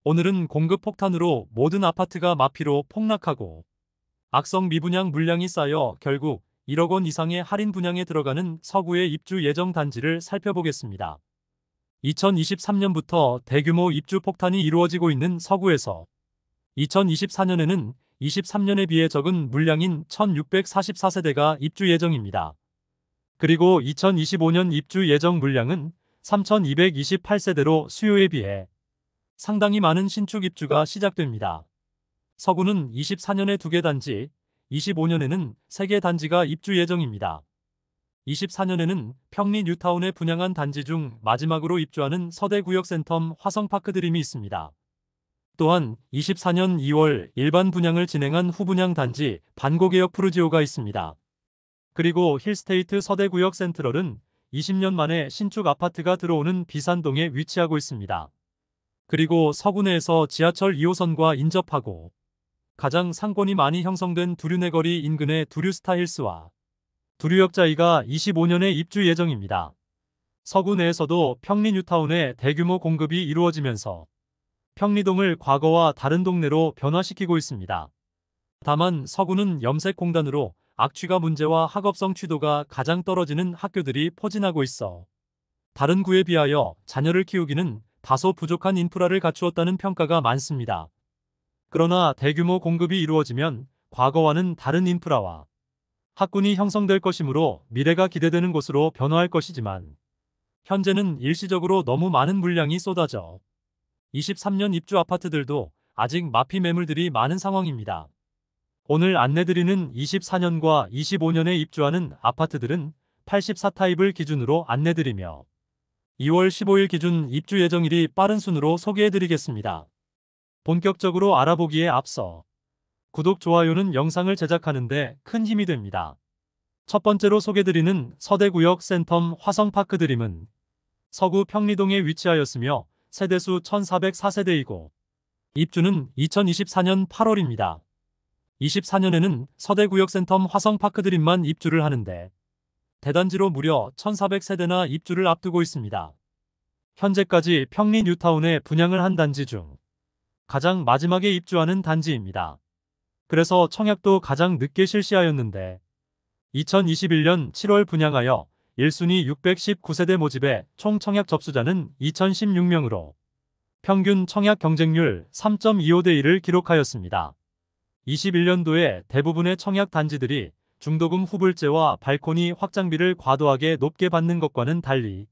오늘은 공급 폭탄으로 모든 아파트가 마피로 폭락하고 악성 미분양 물량이 쌓여 결국 1억 원 이상의 할인 분양에 들어가는 서구의 입주 예정 단지를 살펴보겠습니다. 2023년부터 대규모 입주 폭탄이 이루어지고 있는 서구에서 2024년에는 23년에 비해 적은 물량인 1644세대가 입주 예정입니다. 그리고 2025년 입주 예정 물량은 3228세대로 수요에 비해 상당히 많은 신축 입주가 시작됩니다. 서구는 24년에 2개 단지, 25년에는 3개 단지가 입주 예정입니다. 24년에는 평리 뉴타운에 분양한 단지 중 마지막으로 입주하는 서대구역 센텀 화성파크 드림이 있습니다. 또한 24년 2월 일반 분양을 진행한 후분양 단지 반고개역 푸르지오가 있습니다. 그리고 힐스테이트 서대구역 센트럴은 20년 만에 신축 아파트가 들어오는 비산동에 위치하고 있습니다. 그리고 서구 내에서 지하철 2호선과 인접하고 가장 상권이 많이 형성된 두류내거리 인근의 두류스타힐스와 두류역자이가 25년에 입주 예정입니다. 서구 내에서도 평리 뉴타운에 대규모 공급이 이루어지면서 평리동을 과거와 다른 동네로 변화시키고 있습니다. 다만 서구는 염색공단으로 악취가 문제와 학업성 취도가 가장 떨어지는 학교들이 포진하고 있어 다른 구에 비하여 자녀를 키우기는 다소 부족한 인프라를 갖추었다는 평가가 많습니다. 그러나 대규모 공급이 이루어지면 과거와는 다른 인프라와 학군이 형성될 것이므로 미래가 기대되는 곳으로 변화할 것이지만 현재는 일시적으로 너무 많은 물량이 쏟아져 23년 입주 아파트들도 아직 마피 매물들이 많은 상황입니다. 오늘 안내드리는 24년과 25년에 입주하는 아파트들은 84타입을 기준으로 안내드리며 2월 15일 기준 입주 예정일이 빠른 순으로 소개해드리겠습니다. 본격적으로 알아보기에 앞서 구독, 좋아요는 영상을 제작하는데 큰 힘이 됩니다. 첫 번째로 소개드리는 서대구역 센텀 화성파크 드림은 서구 평리동에 위치하였으며 세대수 1404세대이고 입주는 2024년 8월입니다. 24년에는 서대구역 센텀 화성파크 드림만 입주를 하는데 대단지로 무려 1400세대나 입주를 앞두고 있습니다. 현재까지 평리 뉴타운에 분양을 한 단지 중 가장 마지막에 입주하는 단지입니다. 그래서 청약도 가장 늦게 실시하였는데 2021년 7월 분양하여 1순위 619세대 모집에 총 청약 접수자는 2016명으로 평균 청약 경쟁률 3.25대 1을 기록하였습니다. 21년도에 대부분의 청약 단지들이 중도금 후불제와 발코니 확장비를 과도하게 높게 받는 것과는 달리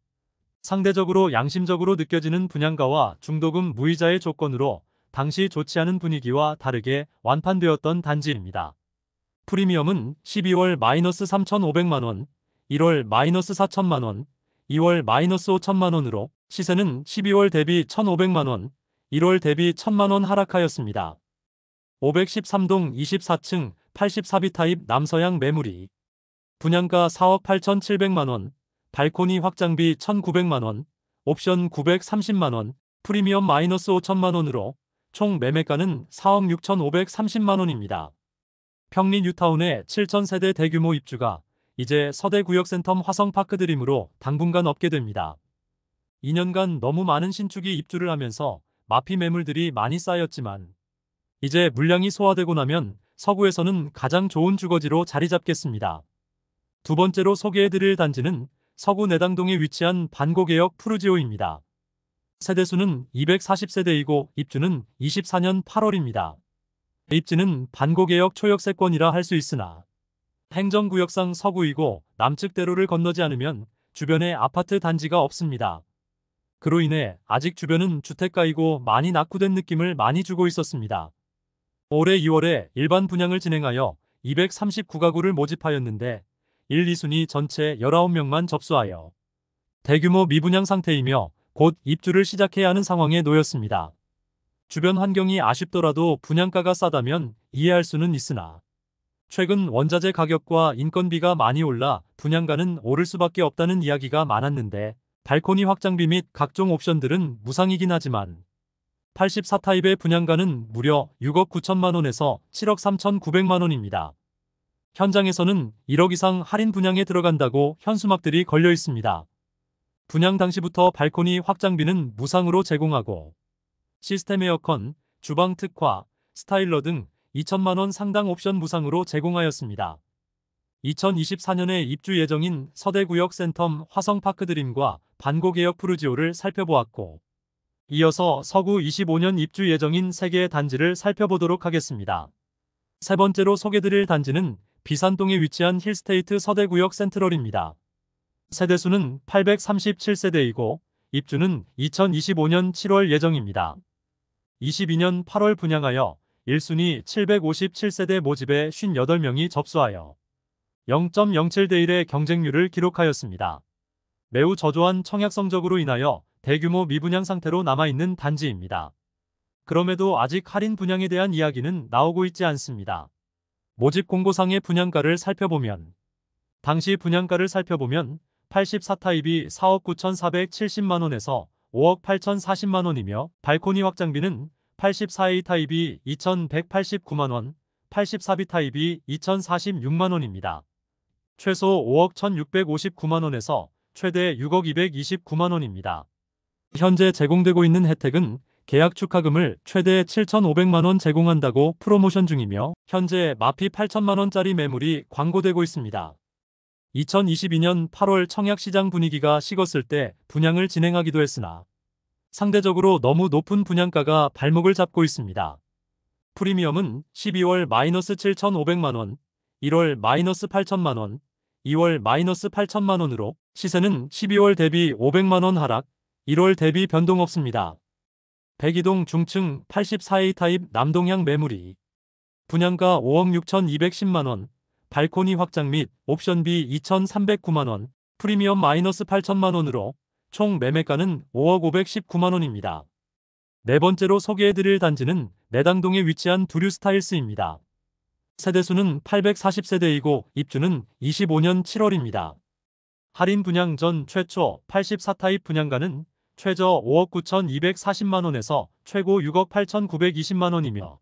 상대적으로 양심적으로 느껴지는 분양가와 중도금 무이자의 조건으로 당시 좋지 않은 분위기와 다르게 완판되었던 단지입니다. 프리미엄은 12월 -3,500만원, 1월 -4,000만원, 2월 -5,000만원으로 시세는 12월 대비 1,500만원, 1월 대비 1,000만원 하락하였습니다. 513동 24층 84B 타입 남서양 매물이 분양가 4억 8,700만원, 발코니 확장비 1,900만원, 옵션 930만원, 프리미엄 -5천만원으로 총 매매가는 4억 6,530만원입니다. 평리 뉴타운의 7,000세대 대규모 입주가 이제 서대구역 센텀 화성파크 드림으로 당분간 없게 됩니다. 2년간 너무 많은 신축이 입주를 하면서 마피 매물들이 많이 쌓였지만 이제 물량이 소화되고 나면 서구에서는 가장 좋은 주거지로 자리 잡겠습니다. 두 번째로 소개해드릴 단지는 서구 내당동에 위치한 반고개역 푸르지오입니다. 세대수는 240세대이고 입주는 24년 8월입니다. 입지는 반고개역 초역세권이라 할 수 있으나 행정구역상 서구이고 남측 대로를 건너지 않으면 주변에 아파트 단지가 없습니다. 그로 인해 아직 주변은 주택가이고 많이 낙후된 느낌을 많이 주고 있었습니다. 올해 2월에 일반 분양을 진행하여 239가구를 모집하였는데 1, 2순위 전체 19명만 접수하여 대규모 미분양 상태이며 곧 입주를 시작해야 하는 상황에 놓였습니다. 주변 환경이 아쉽더라도 분양가가 싸다면 이해할 수는 있으나 최근 원자재 가격과 인건비가 많이 올라 분양가는 오를 수밖에 없다는 이야기가 많았는데 발코니 확장비 및 각종 옵션들은 무상이긴 하지만 84타입의 분양가는 무려 6억 9천만원에서 7억 3,900만원입니다. 현장에서는 1억 이상 할인 분양에 들어간다고 현수막들이 걸려 있습니다. 분양 당시부터 발코니 확장비는 무상으로 제공하고 시스템 에어컨, 주방 특화, 스타일러 등 2천만 원 상당 옵션 무상으로 제공하였습니다. 2024년에 입주 예정인 서대구역 센텀 화성파크드림과 반고개역 푸르지오를 살펴보았고, 이어서 서구 25년 입주 예정인 3개의 단지를 살펴보도록 하겠습니다. 세 번째로 소개드릴 단지는 비산동에 위치한 힐스테이트 서대구역 센트럴입니다. 세대수는 837세대이고 입주는 2025년 7월 예정입니다. 22년 8월 분양하여 1순위 757세대 모집에 58명이 접수하여 0.07대 1의 경쟁률을 기록하였습니다. 매우 저조한 청약 성적으로 인하여 대규모 미분양 상태로 남아있는 단지입니다. 그럼에도 아직 할인 분양에 대한 이야기는 나오고 있지 않습니다. 모집 공고상의 분양가를 살펴보면 당시 분양가를 살펴보면 84타입이 4억 9,470만원에서 5억 8,040만원이며 발코니 확장비는 84A 타입이 2,189만원, 84B 타입이 2,046만원입니다. 최소 5억 1,659만원에서 최대 6억 229만원입니다. 현재 제공되고 있는 혜택은 계약 축하금을 최대 7,500만원 제공한다고 프로모션 중이며 현재 마피 8천만원짜리 매물이 광고되고 있습니다. 2022년 8월 청약시장 분위기가 식었을 때 분양을 진행하기도 했으나 상대적으로 너무 높은 분양가가 발목을 잡고 있습니다. 프리미엄은 12월 -7,500만원, 1월 -8천만원, 2월 -8천만원으로 시세는 12월 대비 500만원 하락, 1월 대비 변동 없습니다. 백이동 중층 84A 타입 남동향 매물이 분양가 5억 6,210만원, 발코니 확장 및 옵션비 2,309만원, 프리미엄 -8천만원으로 총 매매가는 5억 519만원입니다. 네 번째로 소개해드릴 단지는 내당동에 위치한 두류스타일스입니다. 세대수는 840세대이고 입주는 25년 7월입니다. 할인 분양 전 최초 84타입 분양가는 최저 5억 9,240만원에서 최고 6억 8,920만원이며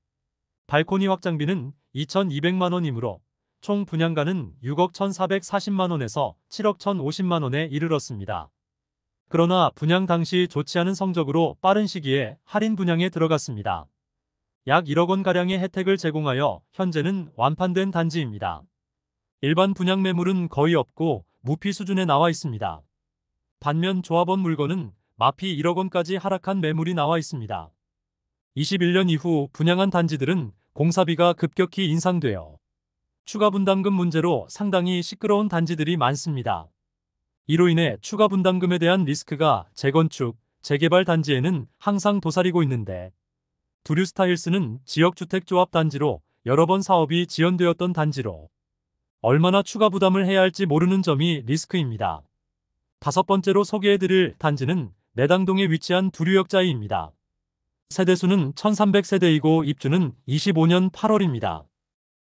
발코니 확장비는 2,200만원이므로 총 분양가는 6억 1,440만원에서 7억 1,050만원에 이르렀습니다. 그러나 분양 당시 좋지 않은 성적으로 빠른 시기에 할인 분양에 들어갔습니다. 약 1억 원가량의 혜택을 제공하여 현재는 완판된 단지입니다. 일반 분양 매물은 거의 없고 무피 수준에 나와 있습니다. 반면 조합원 물건은 마피 1억 원까지 하락한 매물이 나와 있습니다. 21년 이후 분양한 단지들은 공사비가 급격히 인상되어 추가 분담금 문제로 상당히 시끄러운 단지들이 많습니다. 이로 인해 추가 분담금에 대한 리스크가 재건축, 재개발 단지에는 항상 도사리고 있는데 두류스타일스는 지역주택조합 단지로 여러 번 사업이 지연되었던 단지로 얼마나 추가 부담을 해야 할지 모르는 점이 리스크입니다. 다섯 번째로 소개해드릴 단지는 내당동에 위치한 두류역자이입니다. 세대수는 1300세대이고 입주는 25년 8월입니다.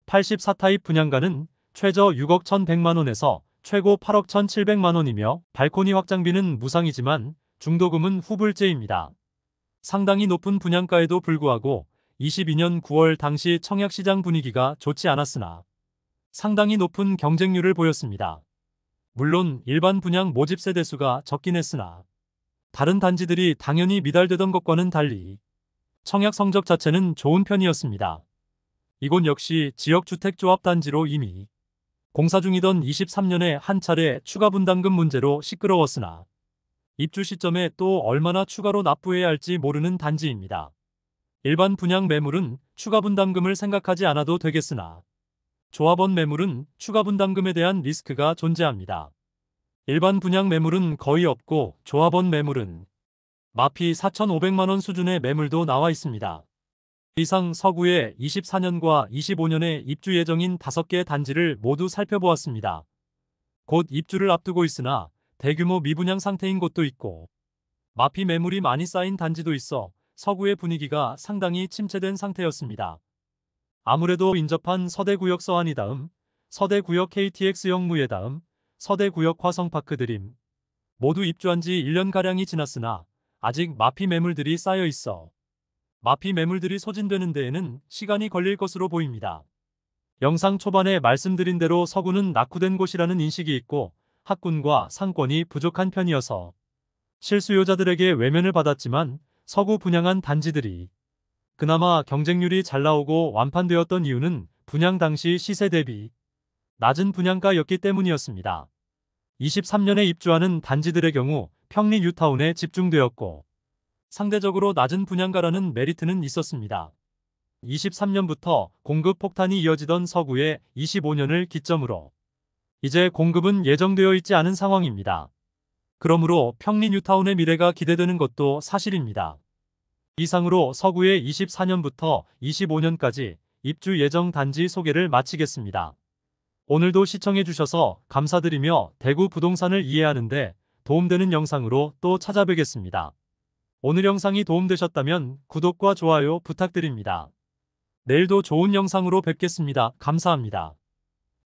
84타입 분양가는 최저 6억 1100만원에서 최고 8억 1700만원이며 발코니 확장비는 무상이지만 중도금은 후불제입니다. 상당히 높은 분양가에도 불구하고 22년 9월 당시 청약시장 분위기가 좋지 않았으나 상당히 높은 경쟁률을 보였습니다. 물론 일반 분양 모집 세대수가 적긴 했으나 다른 단지들이 당연히 미달되던 것과는 달리 청약 성적 자체는 좋은 편이었습니다. 이곳 역시 지역주택조합 단지로 이미 공사 중이던 23년에 한 차례 추가 분담금 문제로 시끄러웠으나 입주 시점에 또 얼마나 추가로 납부해야 할지 모르는 단지입니다. 일반 분양 매물은 추가 분담금을 생각하지 않아도 되겠으나 조합원 매물은 추가 분담금에 대한 리스크가 존재합니다. 일반 분양 매물은 거의 없고 조합원 매물은 마피 4,500만원 수준의 매물도 나와 있습니다. 이상 서구의 24년과 25년에 입주 예정인 5개 단지를 모두 살펴보았습니다. 곧 입주를 앞두고 있으나 대규모 미분양 상태인 곳도 있고 마피 매물이 많이 쌓인 단지도 있어 서구의 분위기가 상당히 침체된 상태였습니다. 아무래도 인접한 서대구역 서안이 다음, 서대구역 KTX 역무예 다음, 서대구역 화성파크 드림 모두 입주한 지 1년가량이 지났으나 아직 마피 매물들이 쌓여 있어 마피 매물들이 소진되는 데에는 시간이 걸릴 것으로 보입니다. 영상 초반에 말씀드린 대로 서구는 낙후된 곳이라는 인식이 있고 학군과 상권이 부족한 편이어서 실수요자들에게 외면을 받았지만 서구 분양한 단지들이 그나마 경쟁률이 잘 나오고 완판되었던 이유는 분양 당시 시세 대비 낮은 분양가였기 때문이었습니다. 23년에 입주하는 단지들의 경우 평리 뉴타운에 집중되었고 상대적으로 낮은 분양가라는 메리트는 있었습니다. 23년부터 공급 폭탄이 이어지던 서구의 25년을 기점으로 이제 공급은 예정되어 있지 않은 상황입니다. 그러므로 평리 뉴타운의 미래가 기대되는 것도 사실입니다. 이상으로 서구의 24년부터 25년까지 입주 예정 단지 소개를 마치겠습니다. 오늘도 시청해주셔서 감사드리며 대구 부동산을 이해하는 데 도움되는 영상으로 또 찾아뵙겠습니다. 오늘 영상이 도움되셨다면 구독과 좋아요 부탁드립니다. 내일도 좋은 영상으로 뵙겠습니다. 감사합니다.